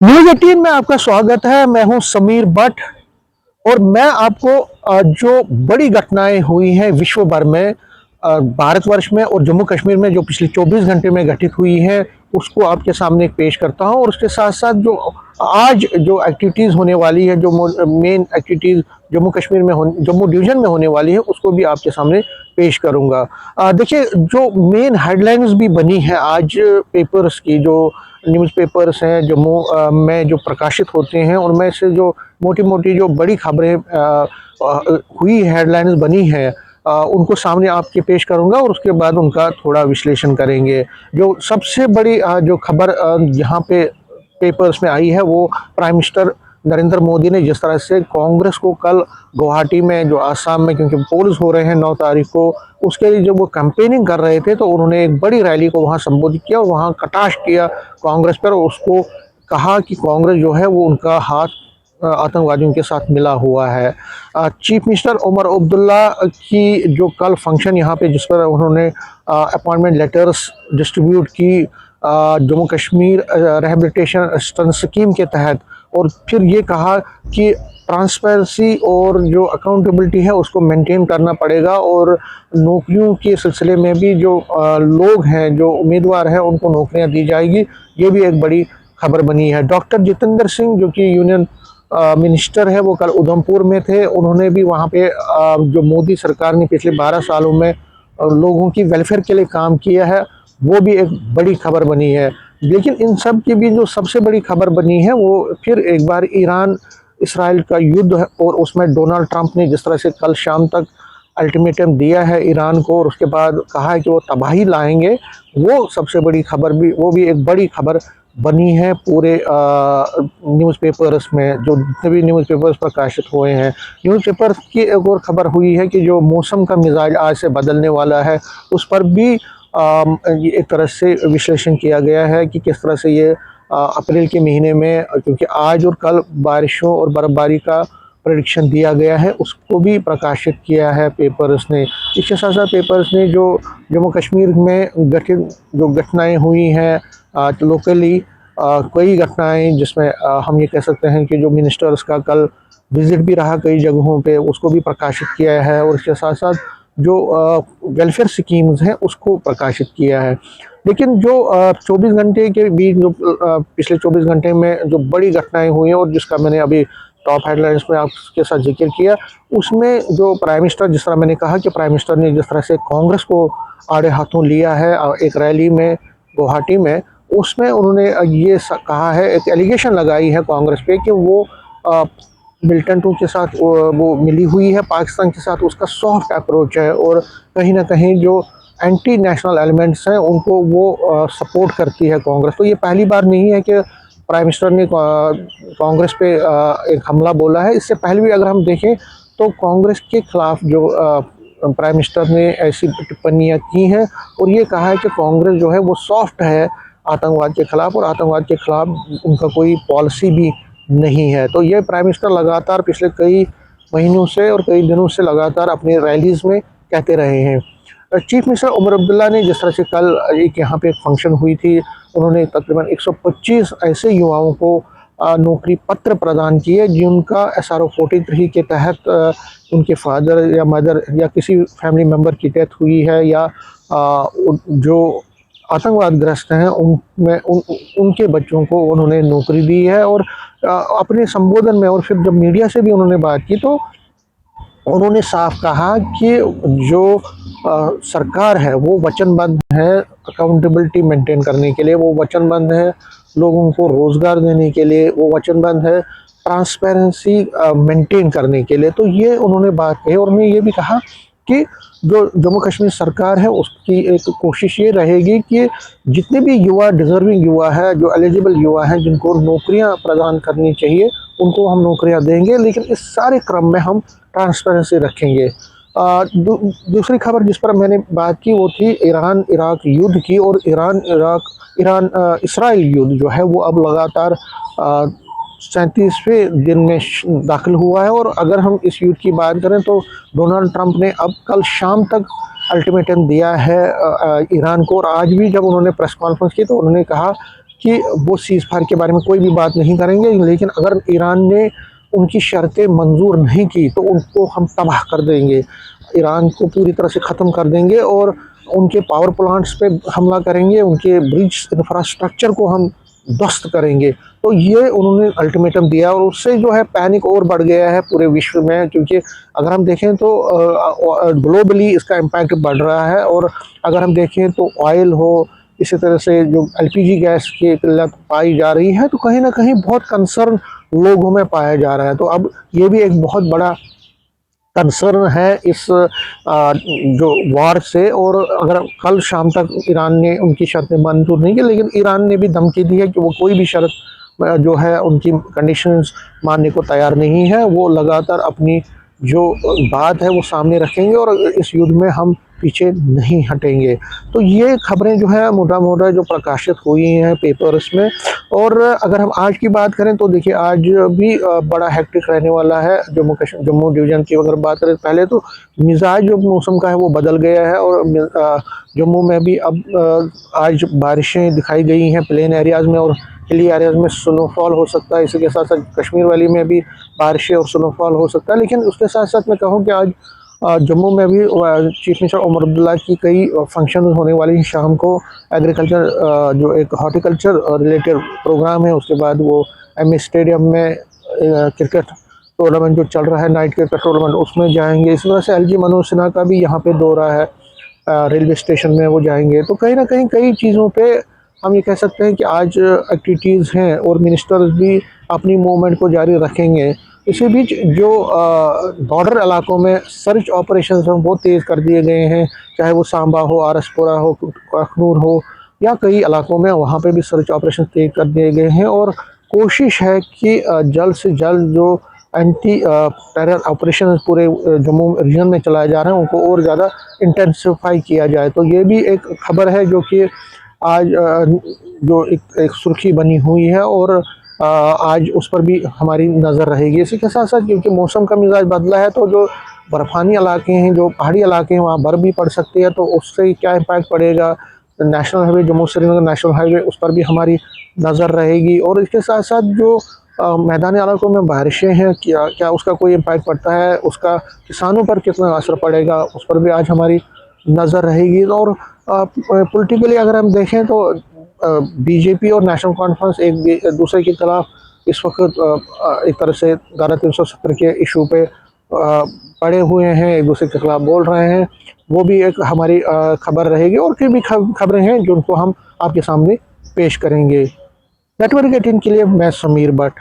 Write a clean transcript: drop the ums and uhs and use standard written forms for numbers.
News 18 में आपका स्वागत है। मैं हूं समीर भट्ट और मैं आपको जो बड़ी घटनाएं हुई हैं विश्व भर में, भारतवर्ष में और जम्मू कश्मीर में जो पिछले 24 घंटे में घटित हुई है, उसको आपके सामने पेश करता हूं। और उसके साथ साथ जो आज जो एक्टिविटीज़ होने वाली है, जो मेन एक्टिविटीज़ जम्मू कश्मीर में जम्मू डिवीज़न में होने वाली है, उसको भी आपके सामने पेश करूंगा। देखिए, जो मेन हेडलाइंस भी बनी है आज पेपर्स की, जो न्यूज़पेपर्स हैं जम्मू में जो प्रकाशित होते हैं, उनमें से जो मोटी-मोटी जो बड़ी खबरें हुई हेडलाइंस बनी हैं, उनको सामने आपके पेश करूँगा और उसके बाद उनका थोड़ा विश्लेषण करेंगे। जो सबसे बड़ी जो खबर यहाँ पे पेपर्स में आई है, वो प्राइम मिनिस्टर नरेंद्र मोदी ने जिस तरह से कांग्रेस को कल गुवाहाटी में, जो आसाम में, क्योंकि पोल्स हो रहे हैं 9 तारीख को, उसके लिए जब वो कैंपेनिंग कर रहे थे तो उन्होंने एक बड़ी रैली को वहाँ संबोधित किया और वहाँ कटाक्ष किया कांग्रेस पर। उसको कहा कि कांग्रेस जो है वो उनका हाथ आतंकवादियों के साथ मिला हुआ है। चीफ मिनिस्टर उमर अब्दुल्ला की जो कल फंक्शन यहाँ पे, जिस पर उन्होंने अपॉइंटमेंट लेटर्स डिस्ट्रीब्यूट की Jammu Kashmir rehabilitation assistance scheme के तहत, और फिर ये कहा कि ट्रांसपेरेंसी और जो अकाउंटेबिलिटी है उसको मेंटेन करना पड़ेगा और नौकरियों के सिलसिले में भी जो लोग हैं, जो उम्मीदवार हैं, उनको नौकरियां दी जाएगी। ये भी एक बड़ी खबर बनी है। डॉक्टर जितेंद्र सिंह, जो कि यूनियन मिनिस्टर है, वो कल उधमपुर में थे। उन्होंने भी वहाँ पे जो मोदी सरकार ने पिछले 12 सालों में लोगों की वेलफेयर के लिए काम किया है, वो भी एक बड़ी खबर बनी है। लेकिन इन सब के बीच जो सबसे बड़ी खबर बनी है, वो फिर एक बार ईरान इसराइल का युद्ध है, और उसमें डोनाल्ड ट्रंप ने जिस तरह से कल शाम तक अल्टीमेटम दिया है ईरान को और उसके बाद कहा है कि वो तबाही लाएंगे, वो सबसे बड़ी खबर भी, वो भी एक बड़ी खबर बनी है पूरे न्यूज़पेपर्स में, जो जितने भी न्यूज़पेपर्स प्रकाशित हुए हैं। न्यूज़पेपर्स की एक और खबर हुई है कि जो मौसम का मिजाज आज से बदलने वाला है, उस पर भी एक तरह से विश्लेषण किया गया है कि किस तरह से ये अप्रैल के महीने में, क्योंकि आज और कल बारिशों और बर्फबारी का प्रेडिक्शन दिया गया है, उसको भी प्रकाशित किया है पेपर्स ने। इसके साथ साथ पेपर्स ने जो जम्मू कश्मीर में गठित जो घटनाएं हुई हैं लोकली, कई घटनाएं जिसमें हम ये कह सकते हैं कि जो मिनिस्टर्स का कल विजिट भी रहा कई जगहों पे, उसको भी प्रकाशित किया है। और इसके साथ साथ जो वेलफेयर स्कीम्स हैं उसको प्रकाशित किया है। लेकिन जो 24 घंटे के बीच जो पिछले 24 घंटे में जो बड़ी घटनाएं हुई हैं और जिसका मैंने अभी टॉप हेडलाइंस में आपके साथ जिक्र किया, उसमें जो प्राइम मिनिस्टर, जिस तरह मैंने कहा कि प्राइम मिनिस्टर ने जिस तरह से कांग्रेस को आड़े हाथों लिया है एक रैली में गुवाहाटी में, उसमें उन्होंने ये कहा है, एक एलिगेशन लगाई है कांग्रेस पे कि वो मिलिटेंटों के साथ वो मिली हुई है, पाकिस्तान के साथ उसका सॉफ्ट अप्रोच है और कहीं ना कहीं जो एंटी नेशनल एलिमेंट्स हैं उनको वो सपोर्ट करती है कांग्रेस। तो ये पहली बार नहीं है कि प्राइम मिनिस्टर ने कांग्रेस पे एक हमला बोला है। इससे पहले भी अगर हम देखें तो कांग्रेस के खिलाफ जो प्राइम मिनिस्टर ने ऐसी टिप्पणियां की हैं और ये कहा है कि कांग्रेस जो है वो सॉफ्ट है आतंकवाद के खिलाफ और आतंकवाद के खिलाफ उनका कोई पॉलिसी भी नहीं है। तो ये प्राइम मिनिस्टर लगातार पिछले कई महीनों से और कई दिनों से लगातार अपनी रैलीज़ में कहते रहे हैं। चीफ मिनिस्टर उमर अब्दुल्ला ने जिस तरह से कल एक यहाँ पे एक फंक्शन हुई थी, उन्होंने तकरीबन 125 ऐसे युवाओं को नौकरी पत्र प्रदान किए जिनका SRO 43 के तहत उनके फादर या मदर या किसी फैमिली मेम्बर की डेथ हुई है या जो आतंकवादग्रस्त हैं उनके बच्चों को उन्होंने नौकरी दी है। और अपने संबोधन में और फिर जब मीडिया से भी उन्होंने बात की तो उन्होंने साफ कहा कि जो सरकार है वो वचनबद्ध है अकाउंटेबिलिटी मेंटेन करने के लिए, वो वचनबद्ध है लोगों को रोज़गार देने के लिए, वो वचनबद्ध है ट्रांसपेरेंसी मेंटेन करने के लिए। तो ये उन्होंने बात कही और उन्होंने ये भी कहा कि जो जम्मू कश्मीर सरकार है उसकी एक कोशिश ये रहेगी कि जितने भी युवा, डिज़र्विंग युवा है, जो एलिजिबल युवा हैं, जिनको नौकरियां प्रदान करनी चाहिए, उनको हम नौकरियां देंगे, लेकिन इस सारे क्रम में हम ट्रांसपेरेंसी रखेंगे। दूसरी खबर जिस पर मैंने बात की वो थी ईरान इराक युद्ध की। और ईरान इसराइल युद्ध जो है वो अब लगातार 37वें दिन में दाखिल हुआ है। और अगर हम इस युद्ध की बात करें तो डोनाल्ड ट्रंप ने अब कल शाम तक अल्टीमेटम दिया है ईरान को। और आज भी जब उन्होंने प्रेस कॉन्फ्रेंस की तो उन्होंने कहा कि वो सीज़ फायर के बारे में कोई भी बात नहीं करेंगे, लेकिन अगर ईरान ने उनकी शर्तें मंजूर नहीं की तो उनको हम तबाह कर देंगे, ईरान को पूरी तरह से ख़त्म कर देंगे और उनके पावर प्लांट्स पे हमला करेंगे, उनके ब्रिज इंफ्रास्ट्रक्चर को हम ध्वस्त करेंगे। तो ये उन्होंने अल्टीमेटम दिया और उससे जो है पैनिक और बढ़ गया है पूरे विश्व में, क्योंकि अगर हम देखें तो ग्लोबली इसका इम्पैक्ट बढ़ रहा है। और अगर हम देखें तो ऑयल हो, इसी तरह से जो एलपीजी गैस की किल्लत पाई जा रही है, तो कहीं ना कहीं बहुत कंसर्न लोगों में पाया जा रहा है। तो अब ये भी एक बहुत बड़ा कंसर्न है इस जो वार से। और अगर कल शाम तक ईरान ने उनकी शर्तें मंजूर नहीं की, लेकिन ईरान ने भी धमकी दी है कि वो कोई भी शर्त जो है उनकी कंडीशंस मानने को तैयार नहीं है, वो लगातार अपनी जो बात है वो सामने रखेंगे और इस युद्ध में हम पीछे नहीं हटेंगे। तो ये खबरें जो है मोटा मोटा जो प्रकाशित हुई हैं पेपर्स में। और अगर हम आज की बात करें तो देखिए आज भी बड़ा हेक्टिक रहने वाला है जम्मू डिवीज़न की। अगर बात करें पहले तो मिजाज जो मौसम का है वो बदल गया है और जम्मू में भी अब आज बारिशें दिखाई गई हैं प्लेन एरियाज़ में, और हिली एरियाज़ में स्नोफॉल हो सकता है। इसी के साथ साथ कश्मीर वैली में भी बारिशें और स्नोफॉल हो सकता है। लेकिन उसके साथ साथ मैं कहूँ कि आज जम्मू में भी चीफ मिनिस्टर उमर अब्दुल्ला की कई फंक्शन होने वाली हैं शाम को। एग्रीकल्चर जो एक हॉर्टिकल्चर रिलेटेड प्रोग्राम है, उसके बाद वो एमए स्टेडियम में क्रिकेट टूर्नामेंट जो चल रहा है, नाइट क्रिकेट टूर्नामेंट, उसमें जाएंगे। इस वजह से एलजी मनोज सिन्हा का भी यहाँ पे दौरा है, रेलवे स्टेशन में वो जाएंगे। तो कहीं ना कहीं कई चीज़ों पे हम ये कह सकते हैं कि आज एक्टिविटीज़ हैं और मिनिस्टर्स भी अपनी मूवमेंट को जारी रखेंगे। इसी बीच जो बॉर्डर इलाकों में सर्च ऑपरेशंस हैं वो तेज़ कर दिए गए हैं, चाहे वो सांबा हो, आरसपुरा हो, अखनूर हो या कई इलाकों में, वहाँ पे भी सर्च ऑपरेशन तेज़ कर दिए गए हैं। और कोशिश है कि जल्द से जल्द जो एंटी टेरर ऑपरेशन पूरे जम्मू रीजन में चलाए जा रहे हैं उनको और ज़्यादा इंटेंसिफाई किया जाए। तो ये भी एक खबर है जो कि आज जो एक सुर्खी बनी हुई है और आज उस पर भी हमारी नज़र रहेगी। इसी के साथ साथ क्योंकि मौसम का मिजाज बदला है, तो जो बर्फ़ानी इलाके हैं, जो पहाड़ी इलाके हैं, वहाँ बर्फ़ भी पड़ सकती है। तो उससे क्या इम्पैक्ट पड़ेगा national highway, Jammu Srinagar national highway, उस पर भी हमारी नज़र रहेगी। और इसके साथ साथ जो मैदानी इलाकों में बारिशें हैं, क्या उसका कोई इम्पैक्ट पड़ता है, उसका किसानों पर कितना असर पड़ेगा, उस पर भी आज हमारी नज़र रहेगी। और पॉलिटिकली अगर हम देखें तो बीजेपी और नेशनल कॉन्फ्रेंस एक दूसरे के खिलाफ इस वक्त एक तरह से धारा 370 के इशू पे पड़े हुए हैं, एक दूसरे के खिलाफ बोल रहे हैं। वो भी एक हमारी खबर रहेगी और फिर भी खबरें हैं जिनको हम आपके सामने पेश करेंगे। नेटवर्क 18 के लिए मैं समीर भट्ट।